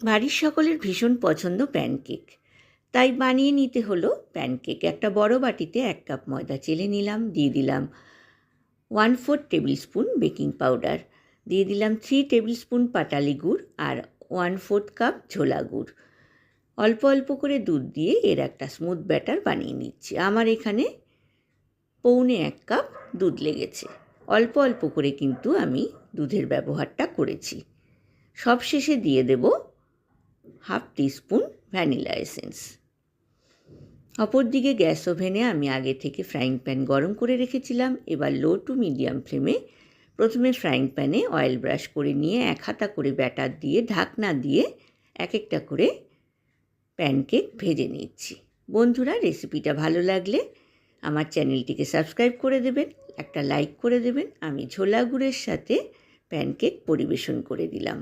বাড়ির সকলের ভীষণ পছন্দ প্যানকেক, তাই বানিয়ে নিতে হলো প্যানকেক। একটা বড় বাটিতে 1 কাপ ময়দা চেলে নিলাম, দিয়ে দিলাম 1/4 টেবিল স্পুন বেকিং পাউডার, দিয়ে দিলাম 3 টেবিল স্পুন পাটালি গুড় আর 1/4 কাপ ছোলা গুড়। অল্প অল্প করে দুধ দিয়ে এর একটা স্মুথ ব্যাটার বানিয়ে নিচ্ছি। আমার এখানে 1.25 কাপ দুধ লেগেছে। অল্প অল্প করে কিন্তু আমি দুধের ব্যবহারটা করেছি। সবশেষে দিয়ে দেব 1/2 টিস্পুন ভ্যানিলা এসেন্স। অপরদিকে গ্যাস ওভেনে আমি আগে থেকে ফ্রাইং প্যান গরম করে রেখেছিলাম। এবার লো টু মিডিয়াম ফ্লেমে প্রথমে ফ্রাইং প্যানে অয়েল ব্রাশ করে নিয়ে 1 হাতা করে ব্যাটার দিয়ে ঢাকনা দিয়ে এক একটা করে প্যানকেক ভেজে নিচ্ছি। বন্ধুরা, রেসিপিটা ভালো লাগলে আমার চ্যানেলটিকে সাবস্ক্রাইব করে দেবেন, একটা লাইক করে দেবেন। আমি ছোলা গুড়ের সাথে প্যানকেক পরিবেশন করে দিলাম।